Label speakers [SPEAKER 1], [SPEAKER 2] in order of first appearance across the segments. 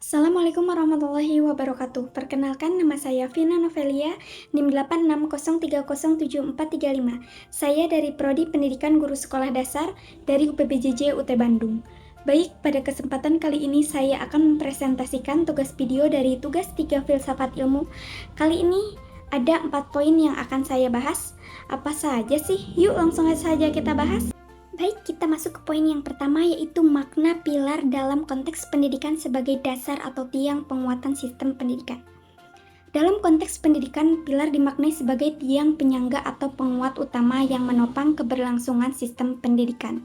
[SPEAKER 1] Assalamualaikum warahmatullahi wabarakatuh. Perkenalkan, nama saya Vina Novelia, NIM 8603074435. Saya dari Prodi Pendidikan Guru Sekolah Dasar dari UPBJJ UT Bandung. Baik, pada kesempatan kali ini saya akan mempresentasikan tugas video dari tugas 3 Filsafat Ilmu. Kali ini ada 4 poin yang akan saya bahas. Apa saja sih? Yuk langsung saja kita bahas. Baik, kita masuk ke poin yang pertama, yaitu makna pilar dalam konteks pendidikan sebagai dasar atau tiang penguatan sistem pendidikan. Dalam konteks pendidikan, pilar dimaknai sebagai tiang penyangga atau penguat utama yang menopang keberlangsungan sistem pendidikan.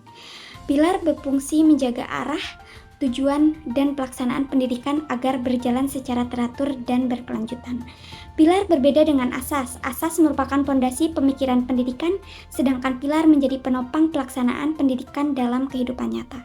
[SPEAKER 1] Pilar berfungsi menjaga arah, tujuan, dan pelaksanaan pendidikan agar berjalan secara teratur dan berkelanjutan. Pilar berbeda dengan asas. Asas merupakan fondasi pemikiran pendidikan, sedangkan pilar menjadi penopang pelaksanaan pendidikan dalam kehidupan nyata.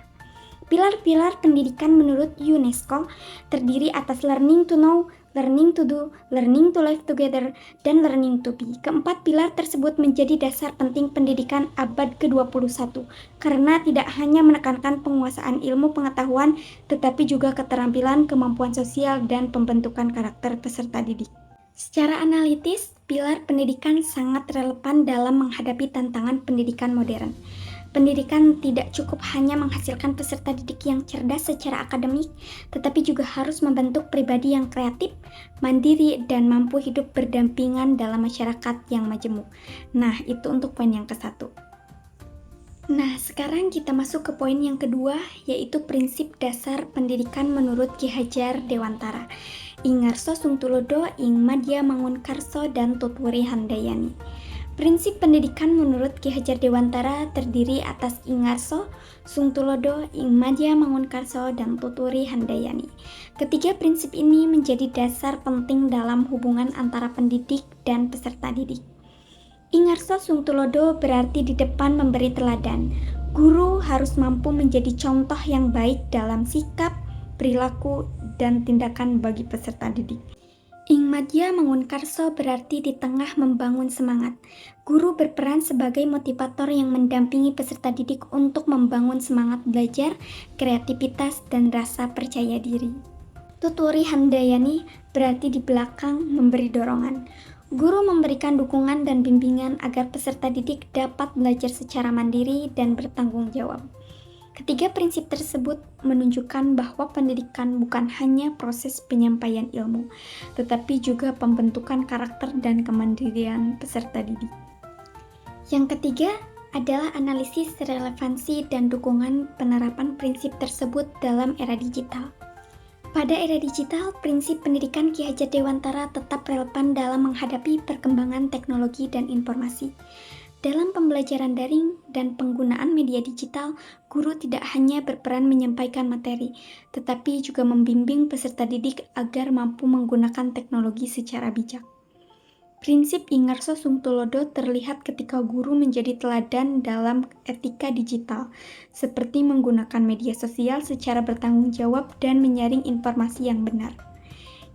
[SPEAKER 1] Pilar-pilar pendidikan menurut UNESCO terdiri atas learning to know, learning to do, learning to live together, dan learning to be. Keempat pilar tersebut menjadi dasar penting pendidikan abad ke-21 karena tidak hanya menekankan penguasaan ilmu pengetahuan, tetapi juga keterampilan, kemampuan sosial, dan pembentukan karakter peserta didik. Secara analitis, pilar pendidikan sangat relevan dalam menghadapi tantangan pendidikan modern. Pendidikan tidak cukup hanya menghasilkan peserta didik yang cerdas secara akademik, tetapi juga harus membentuk pribadi yang kreatif, mandiri, dan mampu hidup berdampingan dalam masyarakat yang majemuk. Nah, itu untuk poin yang ke-1. Nah, sekarang kita masuk ke poin yang kedua, yaitu prinsip dasar pendidikan menurut Ki Hajar Dewantara. Ingarso Sungtulodo, Ing Madya Mangunkarso, dan Tutwuri Handayani. Prinsip pendidikan menurut Ki Hajar Dewantara terdiri atas Ingarso, Sungtulodo, Ing Madya Mangunkarso, dan Tutwuri Handayani. Ketiga prinsip ini menjadi dasar penting dalam hubungan antara pendidik dan peserta didik. Ingarso Sungtulodo berarti di depan memberi teladan. Guru harus mampu menjadi contoh yang baik dalam sikap, perilaku, dan tindakan bagi peserta didik. Ing Madya Mangunkarso berarti di tengah membangun semangat. Guru berperan sebagai motivator yang mendampingi peserta didik untuk membangun semangat belajar, kreativitas, dan rasa percaya diri. Tutwuri Handayani berarti di belakang memberi dorongan. Guru memberikan dukungan dan bimbingan agar peserta didik dapat belajar secara mandiri dan bertanggung jawab. Ketiga prinsip tersebut menunjukkan bahwa pendidikan bukan hanya proses penyampaian ilmu, tetapi juga pembentukan karakter dan kemandirian peserta didik. Yang ketiga adalah analisis relevansi dan dukungan penerapan prinsip tersebut dalam era digital. Pada era digital, prinsip pendidikan Ki Hajar Dewantara tetap relevan dalam menghadapi perkembangan teknologi dan informasi. Dalam pembelajaran daring dan penggunaan media digital, guru tidak hanya berperan menyampaikan materi, tetapi juga membimbing peserta didik agar mampu menggunakan teknologi secara bijak. Prinsip Ingarso Sungtulodo terlihat ketika guru menjadi teladan dalam etika digital, seperti menggunakan media sosial secara bertanggung jawab dan menyaring informasi yang benar.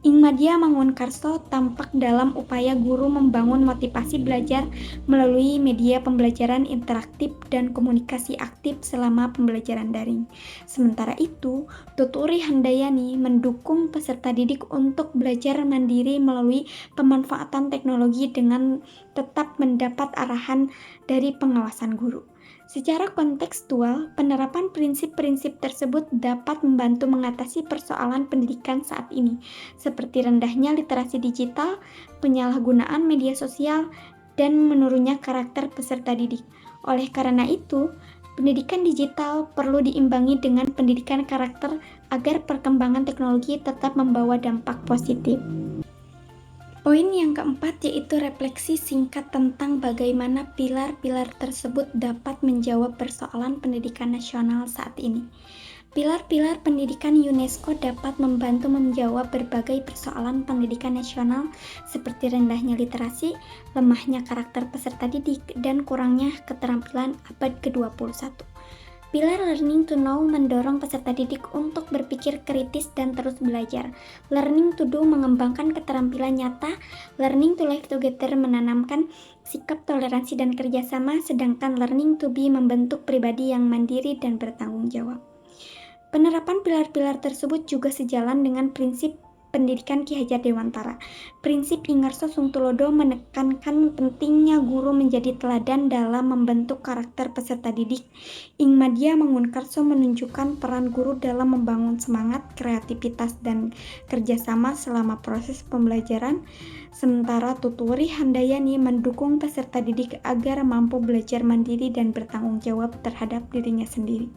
[SPEAKER 1] Ing Madya Mangunkarso tampak dalam upaya guru membangun motivasi belajar melalui media pembelajaran interaktif dan komunikasi aktif selama pembelajaran daring. Sementara itu, Tutwuri Handayani mendukung peserta didik untuk belajar mandiri melalui pemanfaatan teknologi dengan tetap mendapat arahan dari pengawasan guru. Secara kontekstual, penerapan prinsip-prinsip tersebut dapat membantu mengatasi persoalan pendidikan saat ini, seperti rendahnya literasi digital, penyalahgunaan media sosial, dan menurunnya karakter peserta didik. Oleh karena itu, pendidikan digital perlu diimbangi dengan pendidikan karakter agar perkembangan teknologi tetap membawa dampak positif. Poin yang keempat yaitu refleksi singkat tentang bagaimana pilar-pilar tersebut dapat menjawab persoalan pendidikan nasional saat ini. Pilar-pilar pendidikan UNESCO dapat membantu menjawab berbagai persoalan pendidikan nasional seperti rendahnya literasi, lemahnya karakter peserta didik, dan kurangnya keterampilan abad ke-21. Pilar learning to know mendorong peserta didik untuk berpikir kritis dan terus belajar. Learning to do mengembangkan keterampilan nyata. Learning to live together menanamkan sikap toleransi dan kerjasama, sedangkan learning to be membentuk pribadi yang mandiri dan bertanggung jawab. Penerapan pilar-pilar tersebut juga sejalan dengan prinsip pendidikan Ki Hajar Dewantara. Prinsip Ingarso Sungtulodo menekankan pentingnya guru menjadi teladan dalam membentuk karakter peserta didik. Ingmadya Mangunkarso menunjukkan peran guru dalam membangun semangat, kreativitas, dan kerjasama selama proses pembelajaran. Sementara Tuturi Handayani mendukung peserta didik agar mampu belajar mandiri dan bertanggung jawab terhadap dirinya sendiri.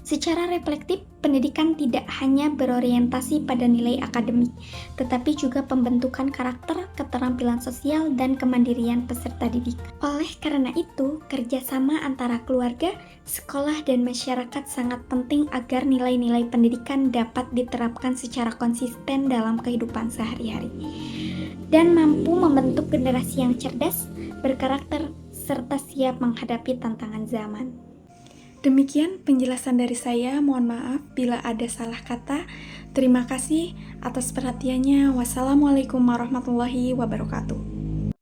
[SPEAKER 1] Secara reflektif, pendidikan tidak hanya berorientasi pada nilai akademik, tetapi juga pembentukan karakter, keterampilan sosial, dan kemandirian peserta didik. Oleh karena itu, kerjasama antara keluarga, sekolah, dan masyarakat sangat penting agar nilai-nilai pendidikan dapat diterapkan secara konsisten dalam kehidupan sehari-hari, dan mampu membentuk generasi yang cerdas, berkarakter, serta siap menghadapi tantangan zaman. Demikian penjelasan dari saya, mohon maaf bila ada salah kata. Terima kasih atas perhatiannya. Wassalamualaikum warahmatullahi wabarakatuh.